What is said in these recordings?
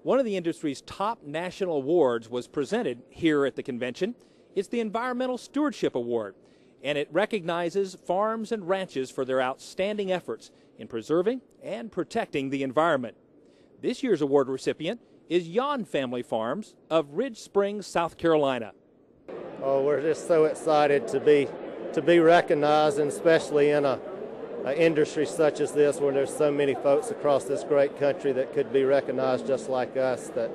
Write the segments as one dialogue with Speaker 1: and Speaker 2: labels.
Speaker 1: One of the industry's top national awards was presented here at the convention. It's the Environmental Stewardship Award, and it recognizes farms and ranches for their outstanding efforts in preserving and protecting the environment. This year's award recipient is Yon Family Farms of Ridge Springs, South Carolina.
Speaker 2: Oh, we're just so excited to be recognized, and especially in an industry such as this, where there's so many folks across this great country that could be recognized just like us, that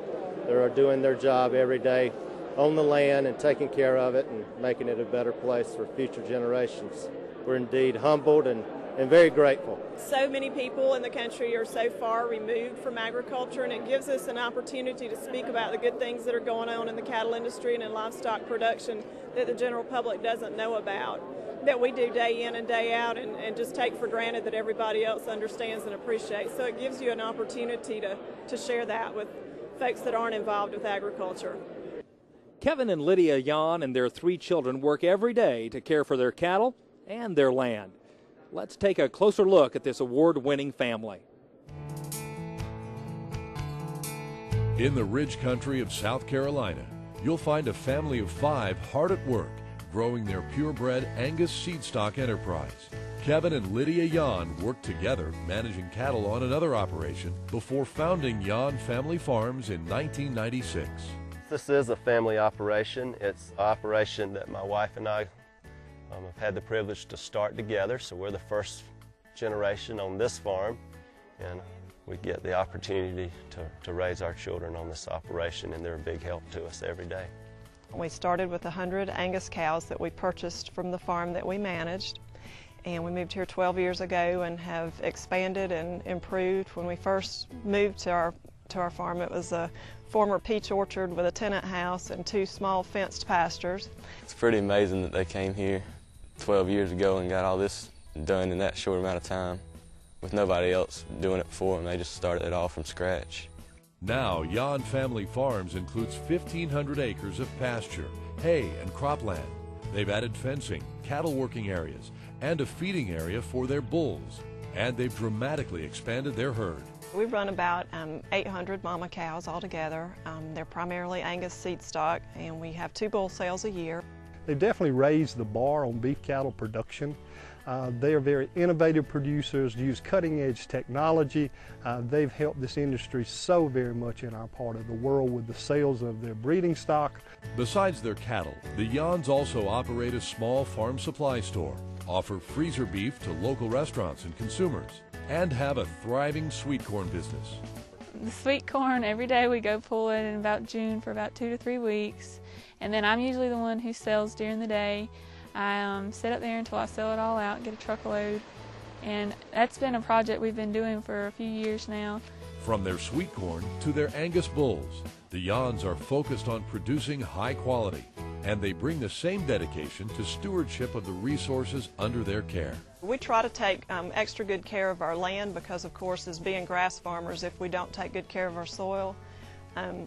Speaker 2: are doing their job every day on the land and taking care of it and making it a better place for future generations. We're indeed humbled and very grateful.
Speaker 3: So many people in the country are so far removed from agriculture, and it gives us an opportunity to speak about the good things that are going on in the cattle industry and in livestock production that the general public doesn't know about, that we do day in and day out and just take for granted that everybody else understands and appreciates. So it gives you an opportunity to share that with folks that aren't involved with agriculture.
Speaker 1: Kevin and Lydia Yon and their 3 children work every day to care for their cattle and their land. Let's take a closer look at this award-winning family.
Speaker 4: In the Ridge Country of South Carolina, you'll find a family of 5 hard at work, growing their purebred Angus seed stock enterprise. Kevin and Lydia Yon worked together managing cattle on another operation before founding Yon Family Farms in 1996.
Speaker 2: This is a family operation. It's an operation that my wife and I have had the privilege to start together, so we're the first generation on this farm, and we get the opportunity to raise our children on this operation, and they're a big help to us every day.
Speaker 3: We started with 100 Angus cows that we purchased from the farm that we managed, and we moved here 12 years ago and have expanded and improved. When we first moved to our farm, it was a former peach orchard with a tenant house and 2 small fenced pastures.
Speaker 5: It's pretty amazing that they came here 12 years ago and got all this done in that short amount of time with nobody else doing it before them. They just started it all from scratch.
Speaker 4: Now, Yon Family Farms includes 1,500 acres of pasture, hay, and cropland. They've added fencing, cattle working areas, and a feeding area for their bulls. And they've dramatically expanded their herd.
Speaker 3: We run about 800 mama cows altogether. They're primarily Angus seed stock, and we have 2 bull sales a year.
Speaker 6: They've definitely raised the bar on beef cattle production. They are very innovative producers, use cutting-edge technology. They've helped this industry so very much in our part of the world with the sales of their breeding stock.
Speaker 4: Besides their cattle, the Yons also operate a small farm supply store, offer freezer beef to local restaurants and consumers, and have a thriving sweet corn business.
Speaker 7: The sweet corn, every day we go pull it in about June for about 2 to 3 weeks, and then I'm usually the one who sells during the day. I sit up there until I sell it all out and get a truckload, and that's been a project we've been doing for a few years now.
Speaker 4: From their sweet corn to their Angus bulls, the Yons are focused on producing high quality, and they bring the same dedication to stewardship of the resources under their care.
Speaker 3: We try to take extra good care of our land because, of course, as being grass farmers, if we don't take good care of our soil,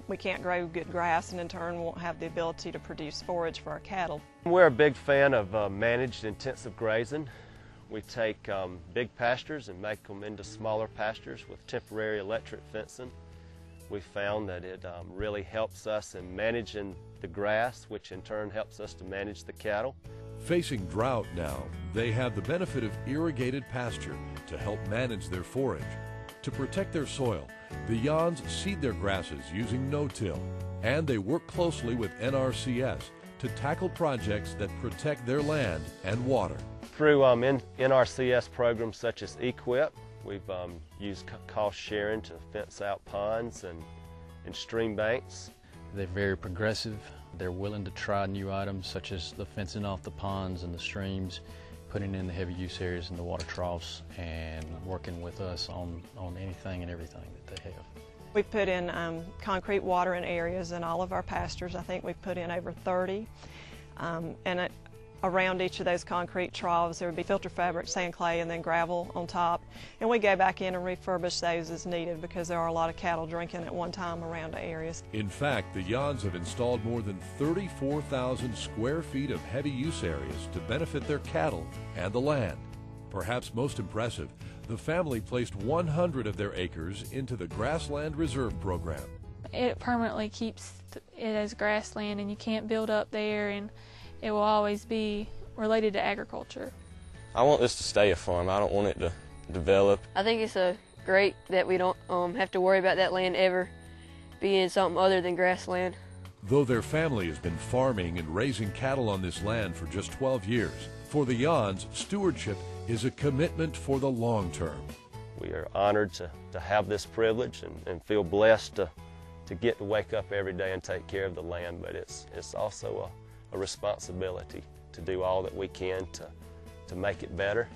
Speaker 3: we can't grow good grass, and in turn won't have the ability to produce forage for our cattle.
Speaker 2: We're a big fan of managed intensive grazing. We take big pastures and make them into smaller pastures with temporary electric fencing. We found that it really helps us in managing the grass, which in turn helps us to manage the cattle.
Speaker 4: Facing drought now, they have the benefit of irrigated pasture to help manage their forage. To protect their soil, the Yons seed their grasses using no-till, and they work closely with NRCS to tackle projects that protect their land and water.
Speaker 2: Through NRCS programs such as EQIP, we've used cost sharing to fence out ponds and stream banks.
Speaker 8: They're very progressive. They're willing to try new items such as the fencing off the ponds and the streams, putting in the heavy use areas in the water troughs, and working with us on anything and everything that they have.
Speaker 3: We put in concrete watering areas in all of our pastures. I think we've put in over 30. Around each of those concrete troughs there would be filter fabric, sand, clay, and then gravel on top. And we go back in and refurbish those as needed because there are a lot of cattle drinking at one time around the areas.
Speaker 4: In fact, the Yons have installed more than 34,000 square feet of heavy use areas to benefit their cattle and the land. Perhaps most impressive, the family placed 100 of their acres into the Grassland Reserve Program.
Speaker 7: it permanently keeps it as grassland, and you can't build up there, and it will always be related to agriculture.
Speaker 5: I want this to stay a farm. I don't want it to develop.
Speaker 9: I think it's great that we don't have to worry about that land ever being something other than grassland.
Speaker 4: Though their family has been farming and raising cattle on this land for just 12 years, for the Jans, stewardship is a commitment for the long term.
Speaker 10: We are honored to have this privilege and feel blessed to get to wake up every day and take care of the land, but it's also a responsibility to do all that we can to make it better.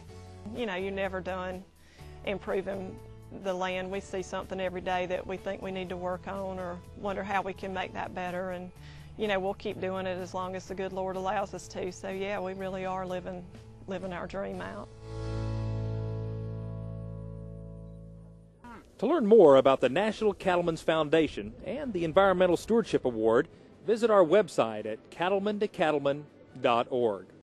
Speaker 3: You know, you're never done improving the land. We see something every day that we think we need to work on or wonder how we can make that better, and you know, we'll keep doing it as long as the good Lord allows us to. So yeah, we really are living our dream out.
Speaker 1: To learn more about the National Cattlemen's Foundation and the Environmental Stewardship Award, visit our website at cattlemantocattleman.org.